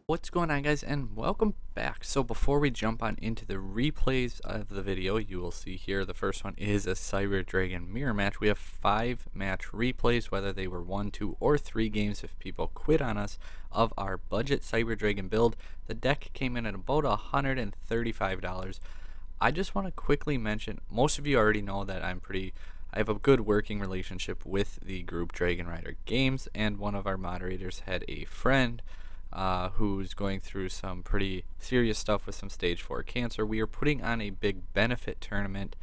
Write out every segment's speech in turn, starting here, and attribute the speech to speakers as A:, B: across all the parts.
A: What's going on, guys, and welcome back. So before we jump on into the replays of the video, you will see here the first one is a Cyber Dragon mirror match. We have 5 match replays, whether they were 1, 2, or 3 games if people quit on us, of our budget Cyber Dragon build. The deck came in at about $135. I just want to quickly mention, most of you already know that I have a good working relationship with the group Dragon Rider Games, and one of our moderators had a friend who's going through some pretty serious stuff with some stage 4 cancer. We are putting on a big benefit tournament.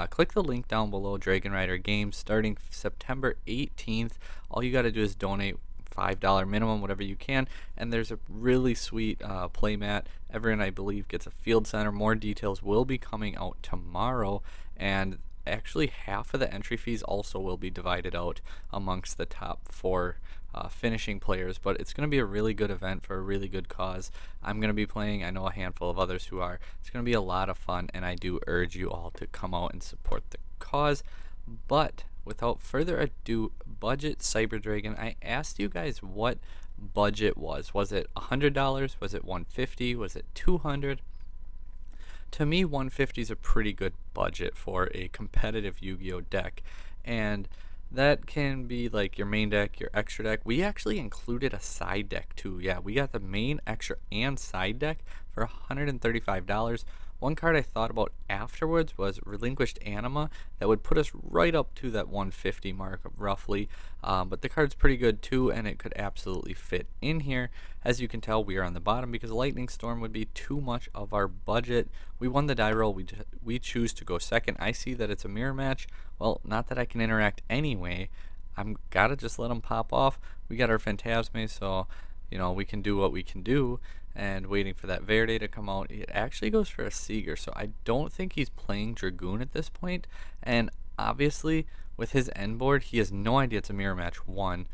A: Click the link down below, Dragon Rider Games, starting September 18th. All you got to do is donate $5 minimum, whatever you can, and there's a really sweet playmat. Everyone, I believe, gets a field center. More details will be coming out tomorrow, and actually half of the entry fees also will be divided out amongst the top 4 finishing players, but it's going to be a really good event for a really good cause. I'm going to be playing, I know a handful of others who are. It's going to be a lot of fun, and I do urge you all to come out and support the cause. But without further ado, budget Cyber Dragon. I asked you guys what budget was. Was it $100? Was it $150? Was it $200? To me, $150 is a pretty good budget for a competitive Yu-Gi-Oh deck, and that can be like your main deck, your extra deck. We actually included a side deck too. Yeah, we got the main, extra, and side deck for $135. One card I thought about afterwards was Relinquished Anima. That would put us right up to that 150 mark roughly, but the card's pretty good too, and it could absolutely fit in here. As you can tell, we are on the bottom because Lightning Storm would be too much of our budget. We won the die roll. We choose to go second. I see that it's a mirror match. Well, not that I can interact anyway. I'm gotta just let them pop off. We got our Phantasme, so we can do what we can do. And waiting for that Verde to come out. It actually goes for a Seeger, so I don't think he's playing Dragoon at this point. And obviously, with his end board, he has no idea it's a mirror match 1.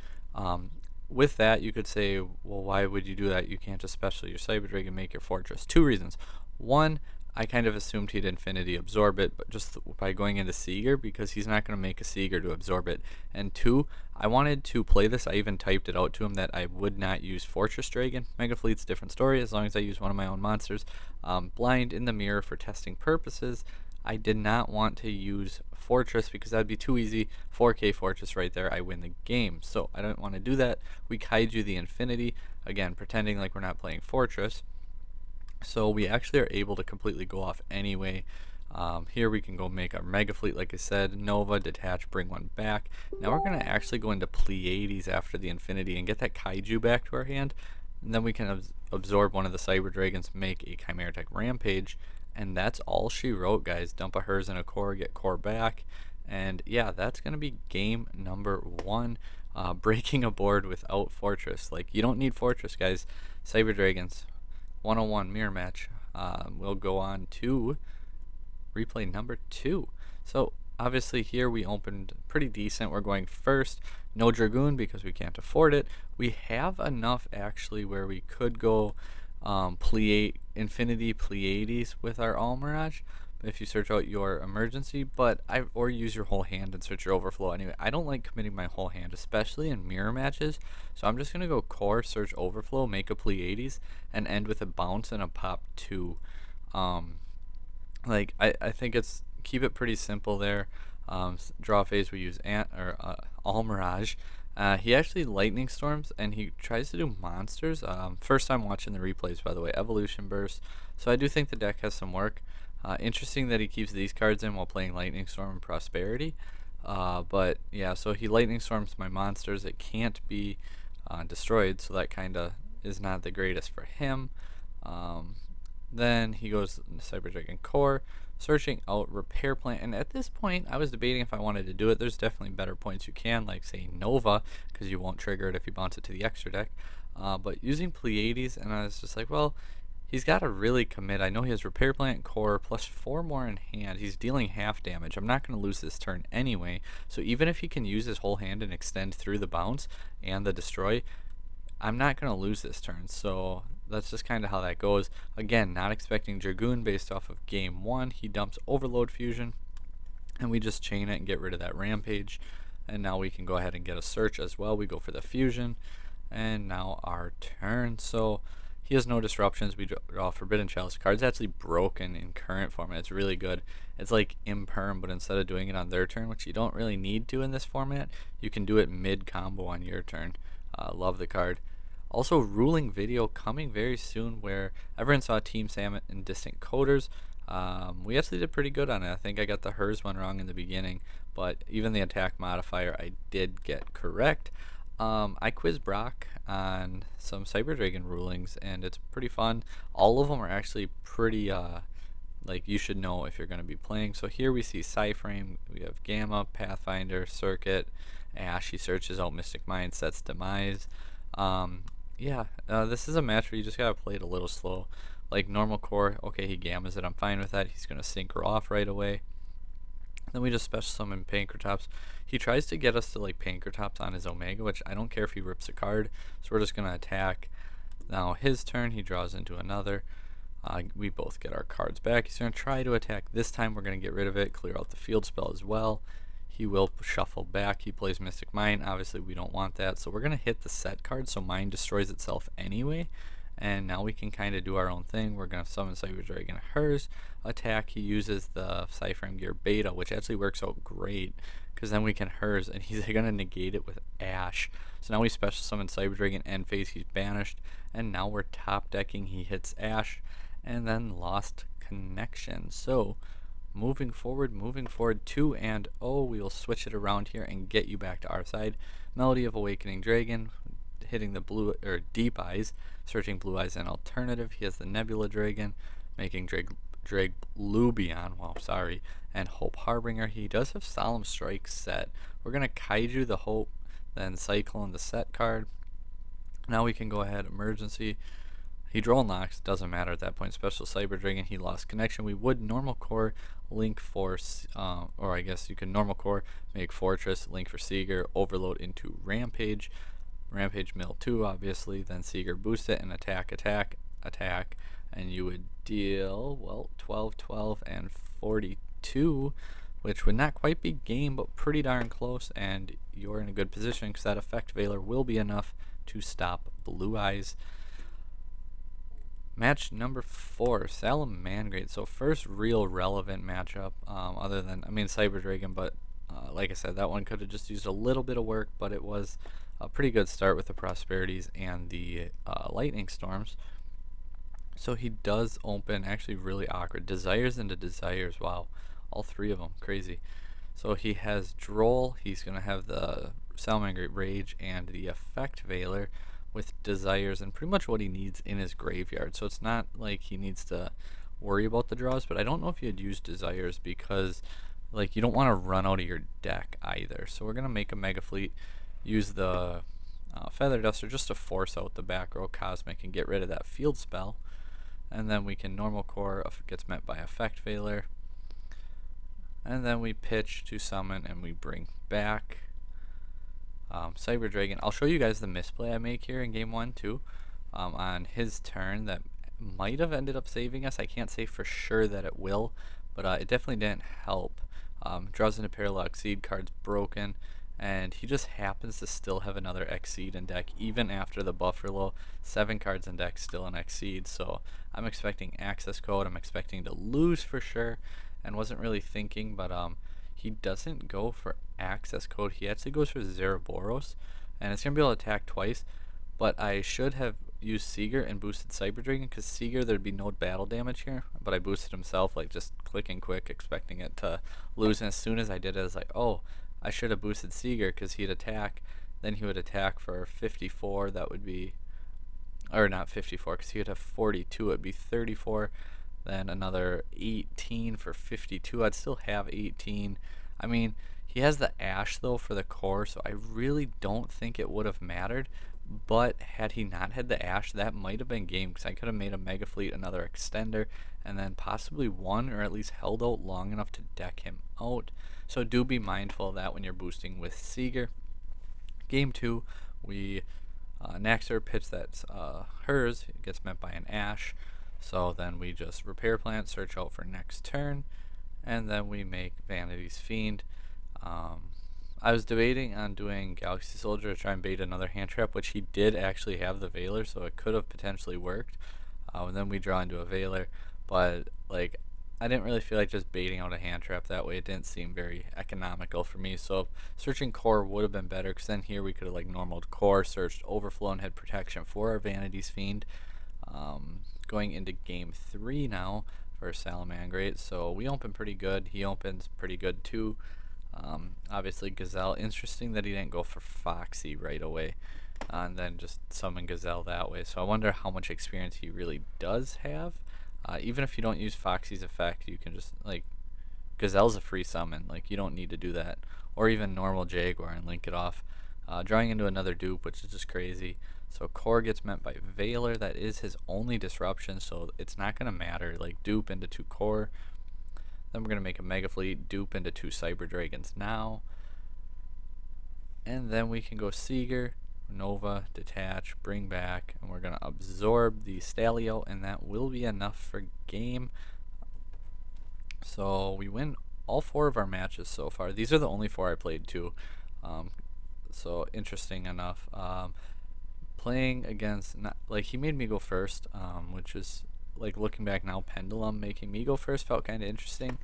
A: With that, you could say, well, why would you do that? You can't just special your Cyber Dragon, make your Fortress. 2 reasons. 1, I kind of assumed he'd Infinity absorb it, but just by going into Seeger, because he's not going to make a Seeger to absorb it. And 2, I wanted to play this. I even typed it out to him that I would not use Fortress Dragon. Mega Fleet's different story, as long as I use one of my own monsters. Blind in the mirror for testing purposes. I did not want to use Fortress because that'd be too easy. 4K Fortress right there, I win the game. So I don't want to do that. We Kaiju the Infinity, again, pretending like we're not playing Fortress. So we actually are able to completely go off anyway. Here we can go make our Mega Fleet, like I said, Nova, detach, bring one back. Now we're going to actually go into Pleiades after the Infinity and get that Kaiju back to our hand. And then we can absorb one of the Cyber Dragons, make a Chimera Tech Rampage. And that's all she wrote, guys. Dump a hers and a core, get core back. And yeah, that's going to be game number 1. Breaking a board without Fortress. Like, you don't need Fortress, guys. Cyber Dragons. 101 mirror match. We'll go on to replay number 2. So obviously here we opened pretty decent. We're going first. No Dragoon because we can't afford it. We have enough actually where we could go Infinity Pleiades with our Almirage if you search out your emergency, or use your whole hand and search your overflow. Anyway, I don't like committing my whole hand, especially in mirror matches, so I'm just gonna go core, search overflow, make a Pleiades, and end with a bounce and a pop 2. I think it's keep it pretty simple there. Draw phase, we use Almirage. He actually Lightning Storms, and he tries to do monsters. First time watching the replays, by the way. Evolution Burst. So I do think the deck has some work. Interesting that he keeps these cards in while playing Lightning Storm and Prosperity. But yeah, so he Lightning Storms my monsters. It can't be destroyed, so that kind of is not the greatest for him. Then he goes Cyber Dragon Core, searching out Repair Plant, and at this point I was debating if I wanted to do it. There's definitely better points you can, like say Nova, because you won't trigger it if you bounce it to the extra deck. But using Pleiades, and I was just like, well, he's got to really commit. I know he has Repair Plant, Core, plus 4 more in hand. He's dealing half damage. I'm not going to lose this turn anyway, so even if he can use his whole hand and extend through the bounce and the destroy, I'm not going to lose this turn. So that's just kind of how that goes. Again, not expecting Dragoon based off of game 1. He dumps Overload Fusion, and we just chain it and get rid of that Rampage. And now we can go ahead and get a search as well. We go for the Fusion, and now our turn. So He has no disruptions. We draw Forbidden Chalice. Card's actually broken in current format. It's really good. It's like imperm, but instead of doing it on their turn, which you don't really need to in this format, you can do it mid-combo on your turn. Love the card. Also, ruling video coming very soon, where everyone saw Team Sam and Distant Coders. We actually did pretty good on it. I think I got the hers one wrong in the beginning, but even the attack modifier I did get correct. I quizzed Brock on some Cyber Dragon rulings, and it's pretty fun. All of them are actually pretty, like, you should know if you're going to be playing. So here we see Cyframe, we have Gamma, Pathfinder, Circuit, Ash. He searches out Mystic Mind, sets Demise. This is a match where you just gotta play it a little slow. Like normal core, okay, he gammas it, I'm fine with that. He's gonna synchro off right away. Then we just special summon Pankratops. He tries to get us to like Pankratops on his Omega, which I don't care if he rips a card, so we're just gonna attack. Now his turn, he draws into another. We both get our cards back. He's gonna try to attack. This time we're gonna get rid of it, clear out the field spell as well. He will shuffle back. He plays Mystic Mind. Obviously, we don't want that. So we're going to hit the set card, so Mind destroys itself anyway. And now we can kind of do our own thing. We're going to summon Cyber Dragon hers. Attack, he uses the Cyframe Gear Beta, which actually works out great. Because then we can hers, and he's going to negate it with Ash. So now we special summon Cyber Dragon, end phase, he's banished. And now we're top decking. He hits Ash, and then lost connection. So moving forward 2-0, we will switch it around here and get you back to our side. Melody of Awakening Dragon, hitting the blue or Deep Eyes, searching Blue Eyes and alternative. He has the Nebula Dragon, making Drake Lubion, and Hope Harbinger. He does have Solemn Strike set. We're gonna Kaiju the Hope, then Cyclone the set card. Now we can go ahead, emergency. He draw unlocks, doesn't matter at that point. Special Cyber Dragon, he lost connection. We would normal core, link Force, or I guess you can normal core, make Fortress, link for Seeger, overload into Rampage. Rampage mill 2, obviously, then Seeger boost it and attack, and you would deal, well, 12, 12, and 42, which would not quite be game, but pretty darn close, and you're in a good position because that Effect Veiler will be enough to stop Blue Eyes. Match number 4, Salamangreat. So first real relevant matchup, other than, Cyber Dragon, but like I said, that one could have just used a little bit of work, but it was a pretty good start with the Prosperities and the Lightning Storms. So he does open, actually really awkward, Desires into Desires, wow, all three of them, crazy. So he has Droll, he's going to have the Salamangreat Rage and the Effect Veiler with Desires and pretty much what he needs in his graveyard. So it's not like he needs to worry about the draws, but I don't know if you'd use Desires because like you don't want to run out of your deck either. So we're going to make a Mega Fleet, use the Feather Duster just to force out the back row Cosmic and get rid of that field spell. And then we can normal core if it gets met by Effect Veiler. And then we pitch to summon and we bring back Cyber Dragon. I'll show you guys the misplay I make here in game 1 too, on his turn that might have ended up saving us. I can't say for sure that it will, but it definitely didn't help. Draws into Parallel Exceed, cards broken, and he just happens to still have another Exceed in deck even after the buffer low. 7 cards in deck, still an Exceed, so I'm expecting access code. I'm expecting to lose for sure, and wasn't really thinking, but he doesn't go for access code. He actually goes for Zeraboros, and it's going to be able to attack twice, but I should have used Seeger and boosted Cyber Dragon, because Seeger there'd be no battle damage here, but I boosted himself, like just clicking quick, expecting it to lose, and as soon as I did it, I was like, oh, I should have boosted Seeger because he'd attack, then he would attack for 54, that would be, or not 54, because he would have 42, it would be 34, then another 18 for 52, I'd still have 18. I mean, he has the Ash though for the core, so I really don't think it would have mattered, but had he not had the Ash, that might have been game, because I could have made a Mega Fleet, another Extender, and then possibly won, or at least held out long enough to deck him out. So do be mindful of that when you're boosting with Seeger. Game 2, we Naxxor pitch that's hers, it gets met by an Ash, so then we just Repair Plant, search out for next turn, and then we make Vanity's Fiend. I was debating on doing Galaxy Soldier to try and bait another hand trap, which he did actually have the Veiler, so it could have potentially worked. And then we draw into a Veiler, but like I didn't really feel like just baiting out a hand trap that way. It didn't seem very economical for me. So searching core would have been better, because then here we could have like normaled core, searched overflow, and had protection for our Vanity's Fiend. Going into game 3 now for Salamangreat. So we open pretty good. He opens pretty good too. Obviously Gazelle. Interesting that he didn't go for Foxy right away, and then just summon Gazelle that way. So I wonder how much experience he really does have. Even if you don't use Foxy's effect, you can just like Gazelle's a free summon. Like you don't need to do that, or even normal Jaguar and link it off. Drawing into another dupe, which is just crazy. So core gets met by Veiler. That is his only disruption, so it's not gonna matter. Like dupe into 2 core. Then we're gonna make a Mega Fleet, dupe into 2 Cyber Dragons now. And then we can go Seeger, Nova, detach, bring back, and we're gonna absorb the Stalio, and that will be enough for game. So we win all 4 of our matches so far. These are the only 4 I played too. So interesting enough. Playing against, like he made me go first, which is like looking back now, Pendulum making me go first felt kind of interesting.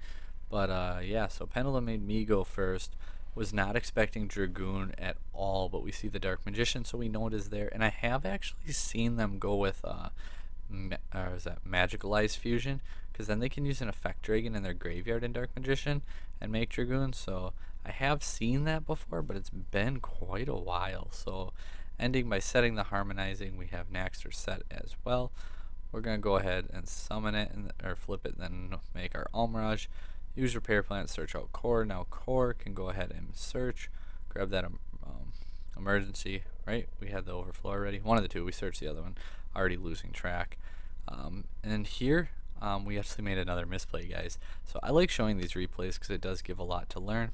A: But yeah, so Pendulum made me go first. Was not expecting Dragoon at all, but we see the Dark Magician, so we know it is there. And I have actually seen them go with is that Magicalized Fusion, because then they can use an Effect Dragon in their graveyard in Dark Magician and make Dragoon. So I have seen that before, but it's been quite a while. So ending by setting the Harmonizing, we have Naxter set as well. We're going to go ahead and summon it, or flip it, and then make our Almirage. Use Repair Plant, search out core. Now core can go ahead and search. Grab that emergency, right? We had the overflow already. One of the two. We searched the other one. Already losing track. And here, we actually made another misplay, guys. So I like showing these replays because it does give a lot to learn.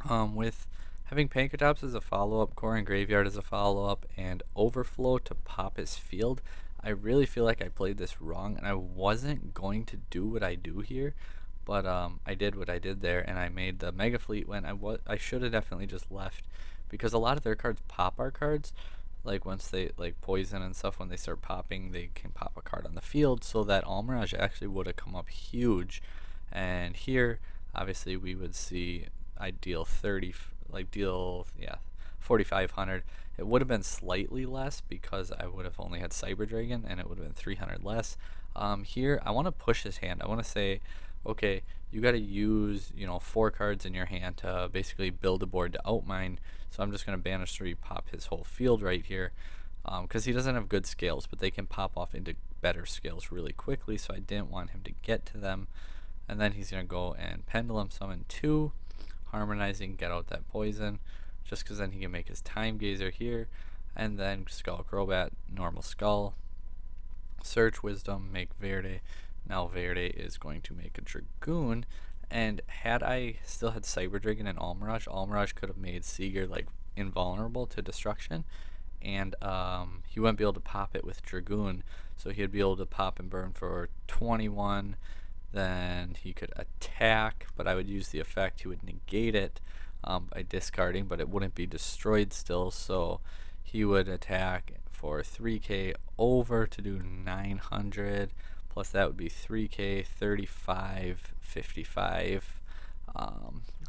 A: With having Pankratops as a follow-up, core and graveyard as a follow-up, and overflow to pop his field, I really feel like I played this wrong, and I wasn't going to do what I do here. But I did what I did there, and I made the Mega Fleet when I should have definitely just left, because a lot of their cards pop our cards. Like once they like poison and stuff, when they start popping, they can pop a card on the field. So that Almirage actually would have come up huge. And here, obviously, we would see I deal 4,500. It would have been slightly less because I would have only had Cyber Dragon, and it would have been 300 less. Here, I want to push his hand. I want to say, okay, you got to use 4 cards in your hand to basically build a board to outmine. So I'm just going to banish 3, pop his whole field right here, because he doesn't have good scales, but they can pop off into better scales really quickly, so I didn't want him to get to them. And then he's going to go and Pendulum summon 2, Harmonizing, get out that poison, just because then he can make his Time Gazer here, and then Skull Crobat, normal Skull, search Wisdom, make Verde. Now Verde is going to make a Dragoon, and had I still had Cyber Dragon and Almirage could have made Seeger like invulnerable to destruction, and he wouldn't be able to pop it with Dragoon, so he'd be able to pop and burn for 21. Then he could attack, but I would use the effect. He would negate it by discarding, but it wouldn't be destroyed still, so he would attack for 3k over to do 900. Plus that would be 3k, 35, 55.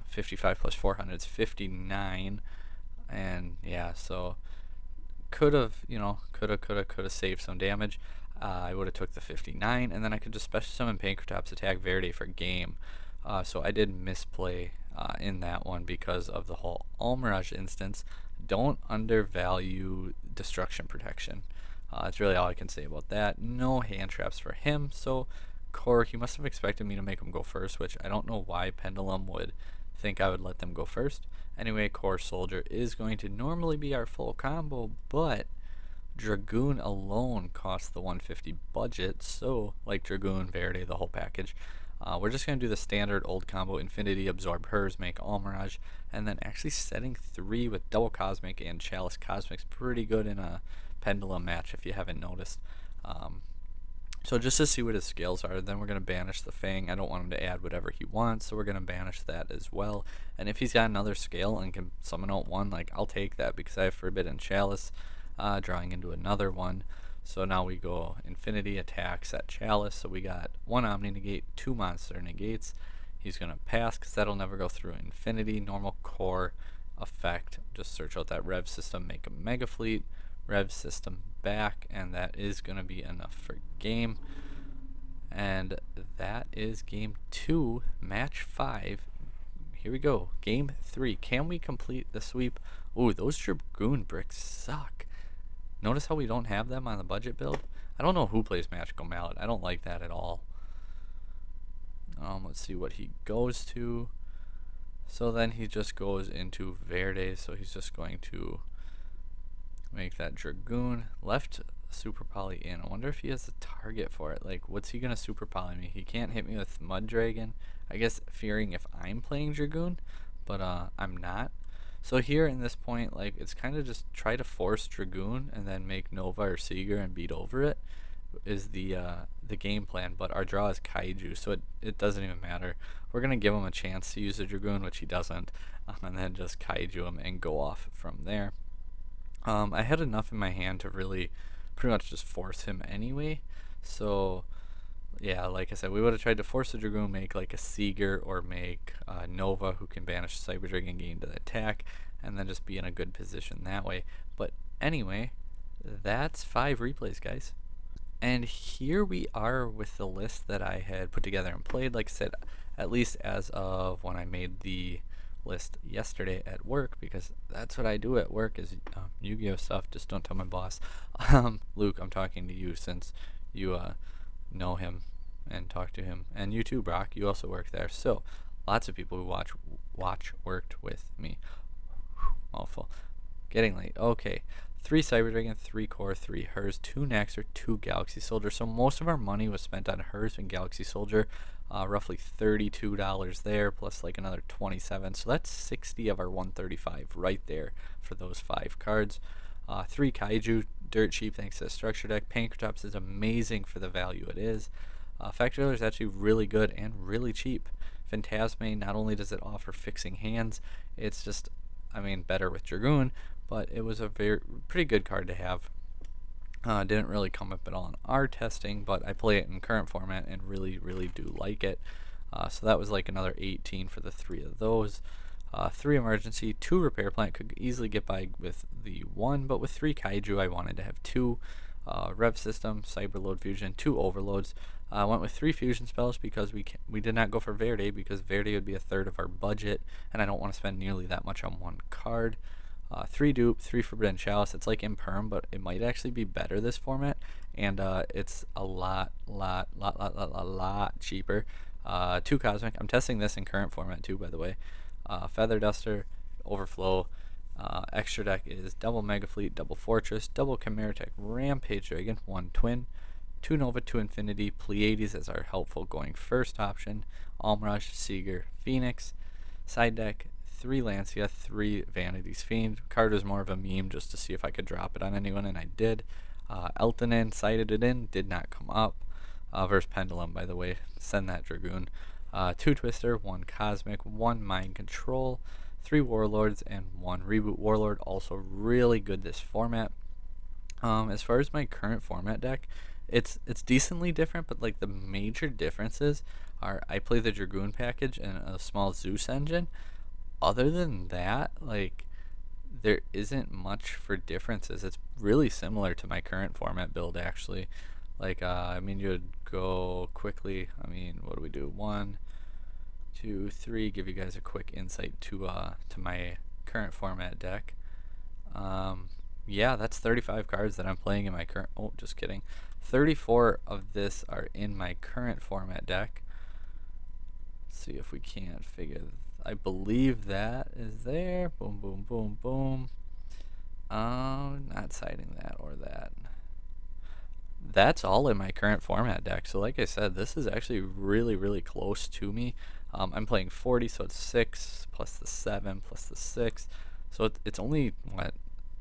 A: 55 plus 400 is 59. And yeah, so could have saved some damage. I would have took the 59, and then I could just special summon Pankratops, attack Verde for game. So I did misplay in that one because of the whole Almirage instance. Don't undervalue destruction protection. That's really all I can say about that. No hand traps for him, so core, he must have expected me to make him go first, which I don't know why Pendulum would think I would let them go first. Anyway, core soldier is going to normally be our full combo, but Dragoon alone costs the 150 budget, so like Dragoon, Verde, the whole package. We're just going to do the standard old combo, Infinity, Absorb Hers, make Almirage, and then actually setting 3 with Double Cosmic and Chalice Cosmic's pretty good in a Pendulum match if you haven't noticed. So just to see what his scales are, then we're going to banish the Fang. I don't want him to add whatever he wants, so we're going to banish that as well. And if he's got another scale and can summon out one, like, I'll take that because I have Forbidden Chalice, drawing into another one. So now we go Infinity, attack, set Chalice. So we got one Omni Negate, two Monster Negates. He's going to pass because that'll never go through Infinity. Normal Core, effect, just search out that Rev System, make a Mega Fleet. Rev System back, and that is going to be enough for game. And that is game 2, match 5. Here we go, game 3. Can we complete the sweep? Ooh, those Dragoon bricks suck. Notice how we don't have them on the budget build? I don't know who plays Magical Mallet. I don't like that at all. Let's see what he goes to. So then he just goes into Verde, so he's just going to make that Dragoon. Left Super Poly in. I wonder if he has a target for it. Like, what's he gonna Super Poly me? He can't hit me with Mud Dragon. I guess fearing if I'm playing Dragoon, but I'm not. So here in this point, like, it's kind of just try to force Dragoon and then make Nova or Seeger and beat over it is the game plan. But our draw is Kaiju, so it doesn't even matter. We're gonna give him a chance to use the Dragoon, which he doesn't, and then just Kaiju him and go off from there. I had enough in my hand to really pretty much just force him anyway. So yeah, like I said, we would have tried to force the Dragoon, make like a Seeger or make Nova, who can banish Cyber Dragon, gain to the attack, and then just be in a good position that way. But anyway, that's 5 replays, guys. And here we are with the list that I had put together and played. Like I said, at least as of when I made the list yesterday at work, because that's what I do at work is Yu-Gi-Oh stuff. Just don't tell my boss. Luke, I'm talking to you since you know him and talk to him, and you too, Brock. You also work there. So lots of people who watch worked with me. Mouthful. Getting late. Okay. 3 Cyber Dragon, 3 Core, 3 Hers, 2 Naxxor, 2 Galaxy Soldier. So most of our money was spent on Hers and Galaxy Soldier. Roughly $32 there, plus like another 27. So that's 60 of our 135 right there for those 5 cards. 3 Kaiju, dirt cheap thanks to the structure deck. Pancratops is amazing for the value it is. Factory Dealer is actually really good and really cheap. Phantasme, not only does it offer fixing hands, it's just, I mean, better with Dragoon, but it was a pretty good card to have. Didn't really come up at all in our testing, but I play it in current format and really do like it. So that was like another 18 for the 3 of those. 3 Emergency, 2 Repair Plant, could easily get by with the 1, but with 3 Kaiju I wanted to have 2. Rev System, Cyber Load Fusion, 2 Overloads. I went with 3 Fusion Spells because we did not go for Verde, because Verde would be a third of our budget, and I don't want to spend nearly that much on one card. 3 Dupe, 3 Forbidden Chalice. It's like Imperm, but it might actually be better this format, and it's a lot cheaper. 2 Cosmic. I'm testing this in current format too, by the way. Feather Duster, Overflow. Extra deck is double Mega Fleet, double Fortress, double Chimera Tech, Rampage Dragon, 1 Twin, 2 Nova, 2 Infinity, Pleiades as our helpful going first option, Almrush, Seeger, Phoenix. Side deck, 3 Lancia, 3 Vanity's Fiend. Card was more of a meme just to see if I could drop it on anyone, and I did. Eltonin, sighted it in, did not come up. Versus Pendulum, by the way, send that Dragoon. 2 Twister, 1 Cosmic, 1 Mind Control, 3 Warlords, and 1 Reboot Warlord. Also really good this format. As far as my current format deck, it's decently different, but like the major differences are I play the Dragoon package and a small Zeus engine. Other than that, like, there isn't much for differences. It's really similar to my current format build, actually. Like, I mean, you'd go quickly. I mean, what do we do? 1, 2, 3. Give you guys a quick insight to my current format deck. Yeah, that's 35 cards that I'm playing in my current. Oh, just kidding. 34 of this are in my current format deck. Let's see if we can't figure. I believe that is there. Boom, boom, boom, boom. Not citing that or that. That's all in my current format deck. So like I said, this is actually really close to me. I'm playing 40, so it's 6 plus the 7 plus the 6. So it's only, what,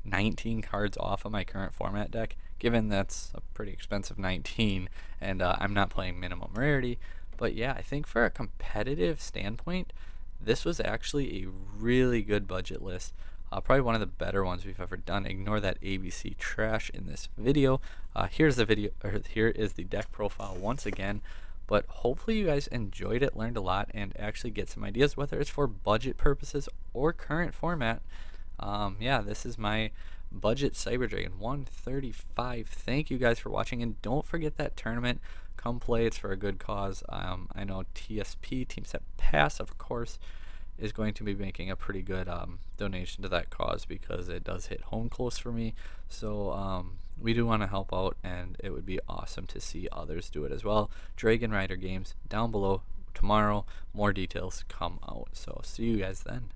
A: 19 cards off of my current format deck. given that's a pretty expensive 19, and I'm not playing minimum rarity. But yeah, I think for a competitive standpoint, this was actually a really good budget list. Probably one of the better ones we've ever done. Ignore that ABC trash in this video. Here's the video, or here is the deck profile once again. But hopefully you guys enjoyed it, learned a lot, and actually get some ideas, whether it's for budget purposes or current format. Yeah, this is my budget Cyber Dragon 135. Thank you guys for watching, and don't forget that tournament. Come play, it's for a good cause. I know TSP, Team Set Pass, of course, is going to be making a pretty good donation to that cause because it does hit home close for me. So we do want to help out, and it would be awesome to see others do it as well. Dragon Rider Games down below tomorrow. More details come out. So see you guys then.